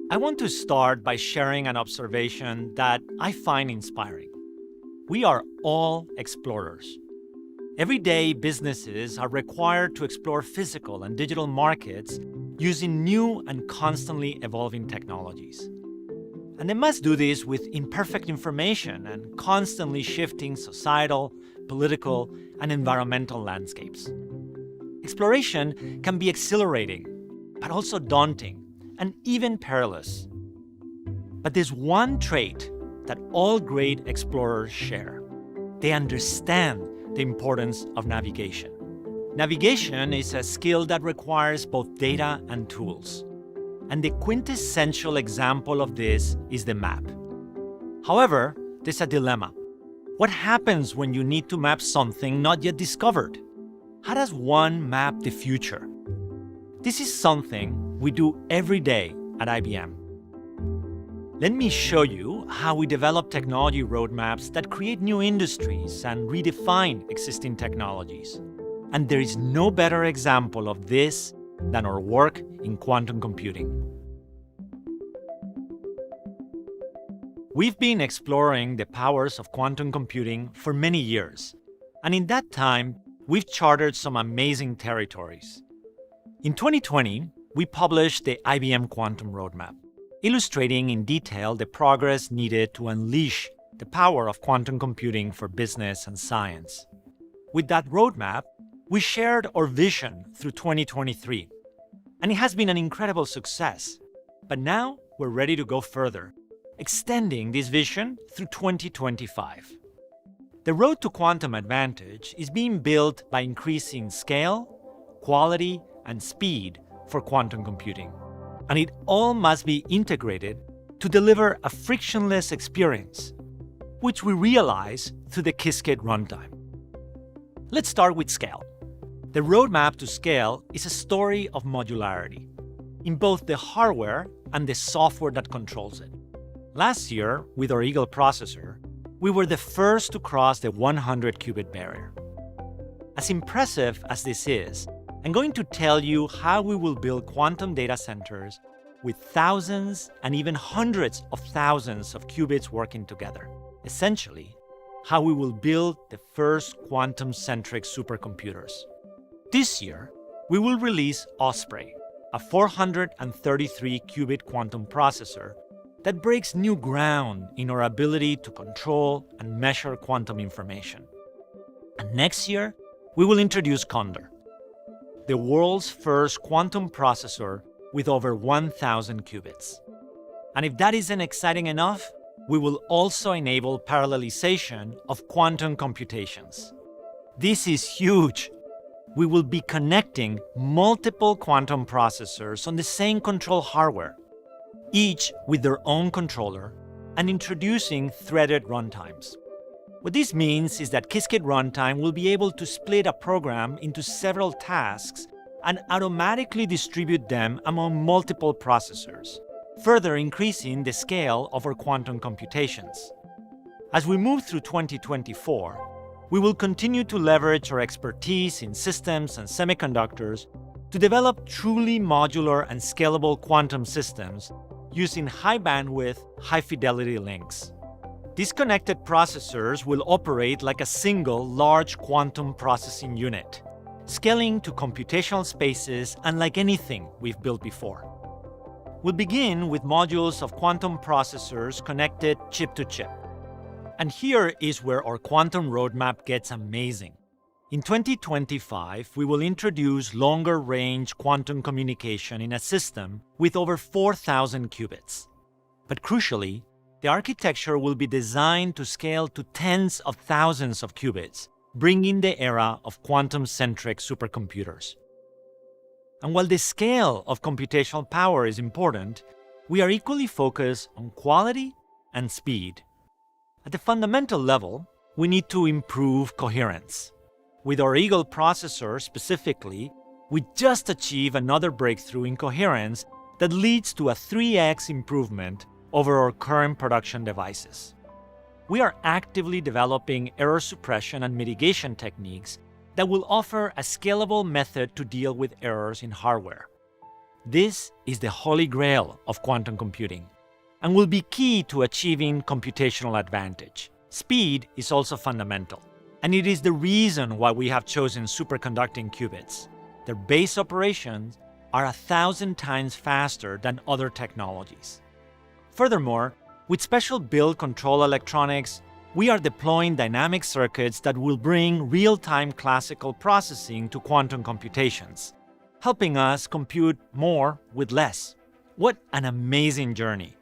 I want to start by sharing an observation that I find inspiring. We are all explorers. Every day, businesses are required to explore physical and digital markets using new and constantly evolving technologies. And they must do this with imperfect information and constantly shifting societal, political, and environmental landscapes. Exploration can be exhilarating, but also daunting and even perilous. But there's one trait that all great explorers share. They understand the importance of navigation. Navigation is a skill that requires both data and tools. And the quintessential example of this is the map. However, there's a dilemma. What happens when you need to map something not yet discovered? How does one map the future? This is something we do every day at IBM. Let me show you how we develop technology roadmaps that create new industries and redefine existing technologies. And there is no better example of this than our work in quantum computing. We've been exploring the powers of quantum computing for many years, and in that time, we've charted some amazing territories. In 2020, we published the IBM Quantum Roadmap, illustrating in detail the progress needed to unleash the power of quantum computing for business and science. With that roadmap, we shared our vision through 2023, and it has been an incredible success. But now we're ready to go further, extending this vision through 2025. The road to quantum advantage is being built by increasing scale, quality, and speed for quantum computing. And it all must be integrated to deliver a frictionless experience, which we realize through the Qiskit runtime. Let's start with scale. The roadmap to scale is a story of modularity in both the hardware and the software that controls it. Last year, with our Eagle processor, we were the first to cross the 100-qubit barrier. As impressive as this is, I'm going to tell you how we will build quantum data centers with thousands and even hundreds of thousands of qubits working together. Essentially, how we will build the first quantum-centric supercomputers. This year, we will release Osprey, a 433-qubit quantum processor that breaks new ground in our ability to control and measure quantum information. And next year, we will introduce Condor, the world's first quantum processor with over 1,000 qubits. And if that isn't exciting enough, we will also enable parallelization of quantum computations. This is huge. We will be connecting multiple quantum processors on the same control hardware, each with their own controller, and introducing threaded runtimes. What this means is that Qiskit runtime will be able to split a program into several tasks and automatically distribute them among multiple processors, further increasing the scale of our quantum computations. As we move through 2024, we will continue to leverage our expertise in systems and semiconductors to develop truly modular and scalable quantum systems using high-bandwidth, high-fidelity links. These connected processors will operate like a single large quantum processing unit, scaling to computational spaces unlike anything we've built before. We'll begin with modules of quantum processors connected chip to chip. And here is where our quantum roadmap gets amazing. In 2025, we will introduce longer-range quantum communication in a system with over 4,000 qubits. But crucially, the architecture will be designed to scale to tens of thousands of qubits, bringing the era of quantum-centric supercomputers. And while the scale of computational power is important, we are equally focused on quality and speed. At the fundamental level, we need to improve coherence. With our Eagle processor specifically, we just achieved another breakthrough in coherence that leads to a 3x improvement over our current production devices. We are actively developing error suppression and mitigation techniques that will offer a scalable method to deal with errors in hardware. This is the holy grail of quantum computing and will be key to achieving computational advantage. Speed is also fundamental, and it is the reason why we have chosen superconducting qubits. Their base operations are 1,000 times faster than other technologies. Furthermore, with special build control electronics, we are deploying dynamic circuits that will bring real-time classical processing to quantum computations, helping us compute more with less. What an amazing journey!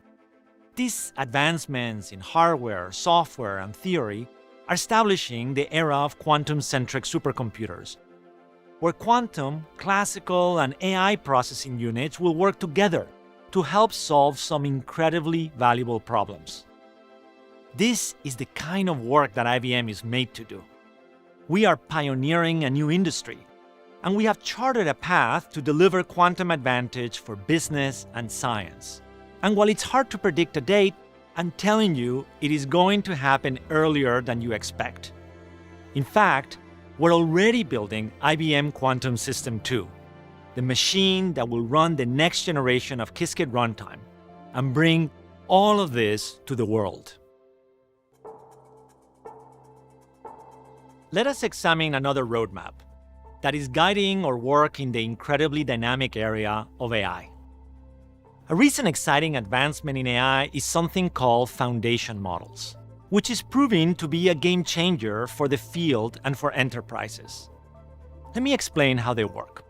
These advancements in hardware, software, and theory are establishing the era of quantum-centric supercomputers, where quantum, classical, and AI processing units will work together to help solve some incredibly valuable problems. This is the kind of work that IBM is made to do. We are pioneering a new industry, and we have charted a path to deliver quantum advantage for business and science. And while it's hard to predict a date, I'm telling you, it is going to happen earlier than you expect. In fact, we're already building IBM Quantum System 2, the machine that will run the next generation of Qiskit runtime and bring all of this to the world. Let us examine another roadmap that is guiding our work in the incredibly dynamic area of AI. A recent exciting advancement in AI is something called foundation models, which is proving to be a game changer for the field and for enterprises. Let me explain how they work.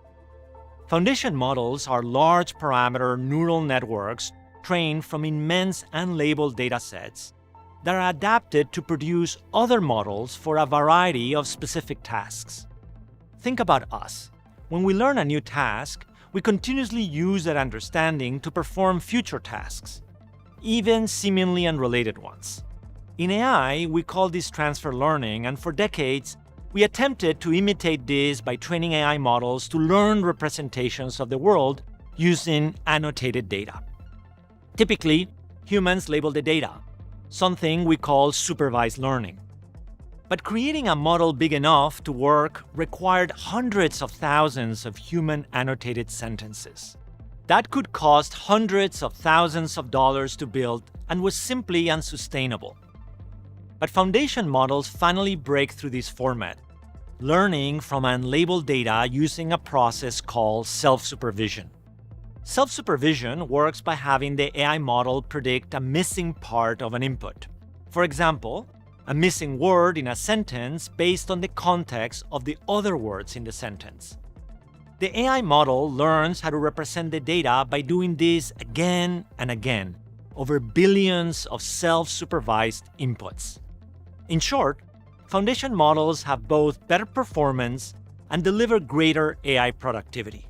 Foundation models are large parameter neural networks trained from immense unlabeled datasets that are adapted to produce other models for a variety of specific tasks. Think about us. When we learn a new task, we continuously use that understanding to perform future tasks, even seemingly unrelated ones. In AI, we call this transfer learning, and for decades, we attempted to imitate this by training AI models to learn representations of the world using annotated data. Typically, humans label the data, something we call supervised learning. But creating a model big enough to work required hundreds of thousands of human annotated sentences. That could cost hundreds of thousands of dollars to build and was simply unsustainable. But foundation models finally break through this format, learning from unlabeled data using a process called self-supervision. Self-supervision works by having the AI model predict a missing part of an input. For example, a missing word in a sentence based on the context of the other words in the sentence. The AI model learns how to represent the data by doing this again and again, over billions of self-supervised inputs. In short, foundation models have both better performance and deliver greater AI productivity.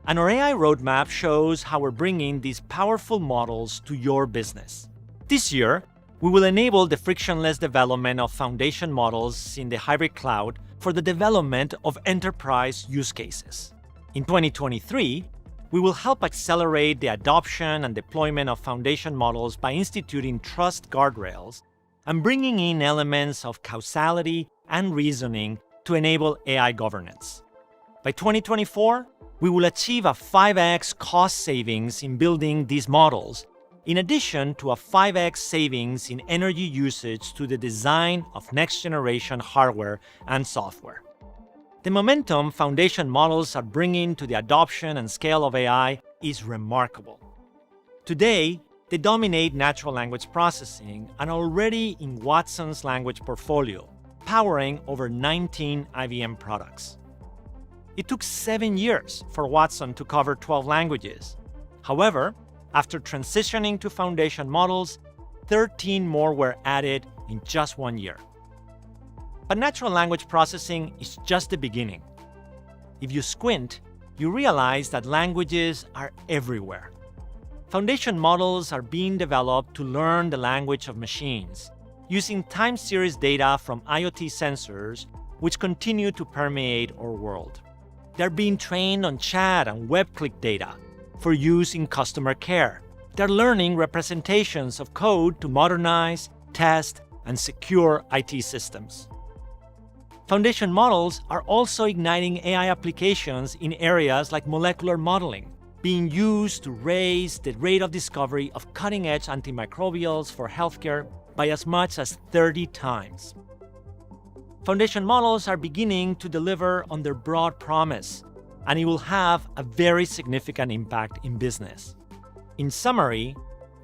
And our AI roadmap shows how we're bringing these powerful models to your business. This year, we will enable the frictionless development of foundation models in the hybrid cloud for the development of enterprise use cases. In 2023, we will help accelerate the adoption and deployment of foundation models by instituting trust guardrails and bringing in elements of causality and reasoning to enable AI governance. By 2024, we will achieve a 5x cost savings in building these models, in addition to a 5x savings in energy usage to the design of next-generation hardware and software. The momentum foundation models are bringing to the adoption and scale of AI is remarkable. Today, they dominate natural language processing and are already in Watson's language portfolio, powering over 19 IBM products. It took 7 years for Watson to cover 12 languages. However, after transitioning to foundation models, 13 more were added in just 1 year. But natural language processing is just the beginning. If you squint, you realize that languages are everywhere. Foundation models are being developed to learn the language of machines, using time series data from IoT sensors, which continue to permeate our world. They're being trained on chat and web-click data for use in customer care. They're learning representations of code to modernize, test, and secure IT systems. Foundation models are also igniting AI applications in areas like molecular modeling, being used to raise the rate of discovery of cutting-edge antimicrobials for healthcare by as much as 30 times. Foundation models are beginning to deliver on their broad promise, and it will have a very significant impact in business. In summary,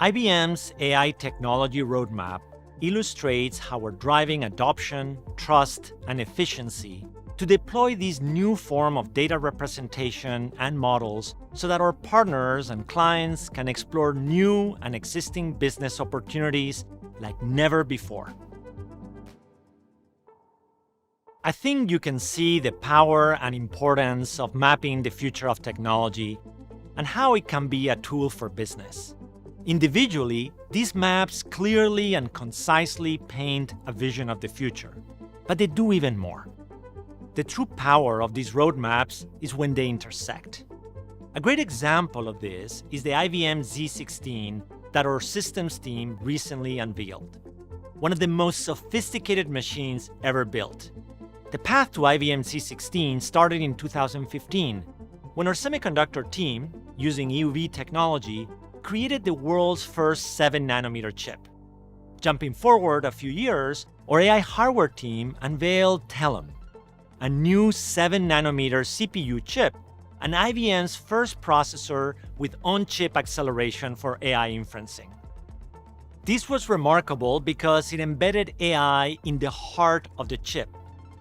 IBM's AI technology roadmap illustrates how we're driving adoption, trust, and efficiency to deploy this new form of data representation and models so that our partners and clients can explore new and existing business opportunities like never before. I think you can see the power and importance of mapping the future of technology and how it can be a tool for business. Individually, these maps clearly and concisely paint a vision of the future, but they do even more. The true power of these roadmaps is when they intersect. A great example of this is the IBM z16 that our systems team recently unveiled, one of the most sophisticated machines ever built. The path to IBM z16 started in 2015, when our semiconductor team, using EUV technology, created the world's first 7-nanometer chip. Jumping forward a few years, our AI hardware team unveiled Telum, a new 7-nanometer CPU chip, and IBM's first processor with on-chip acceleration for AI inferencing. This was remarkable because it embedded AI in the heart of the chip,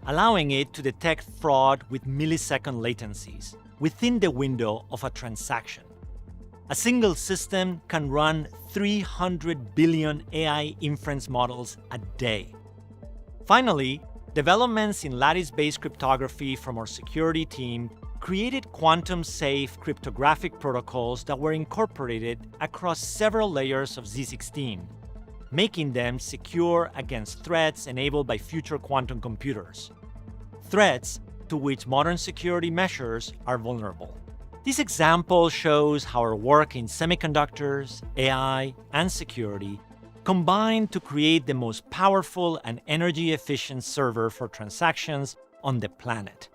allowing it to detect fraud with millisecond latencies within the window of a transaction. A single system can run 300 billion AI inference models a day. Finally, developments in lattice-based cryptography from our security team created quantum-safe cryptographic protocols that were incorporated across several layers of z16, making them secure against threats enabled by future quantum computers. Threats to which modern security measures are vulnerable. This example shows how our work in semiconductors, AI, and security combine to create the most powerful and energy-efficient server for transactions on the planet.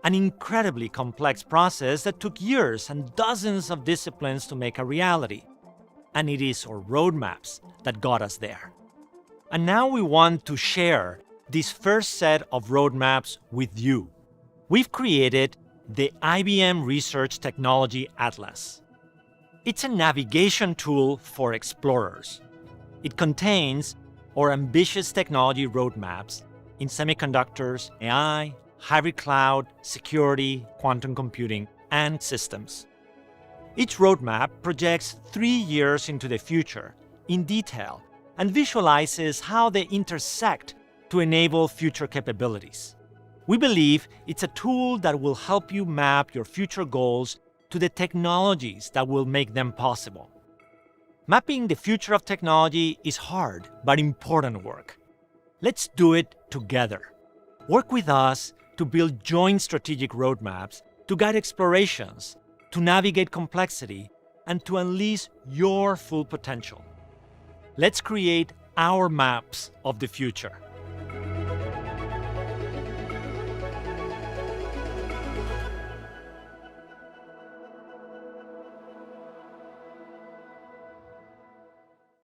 An incredibly complex process that took years and dozens of disciplines to make a reality. And it is our roadmaps that got us there. And now we want to share this first set of roadmaps with you. We've created the IBM Research Technology Atlas. It's a navigation tool for explorers. It contains our ambitious technology roadmaps in semiconductors, AI, hybrid cloud, security, quantum computing, and systems. Each roadmap projects 3 years into the future in detail and visualizes how they intersect to enable future capabilities. We believe it's a tool that will help you map your future goals to the technologies that will make them possible. Mapping the future of technology is hard but important work. Let's do it together. Work with us to build joint strategic roadmaps to guide explorations, to navigate complexity, and to unleash your full potential. Let's create our maps of the future.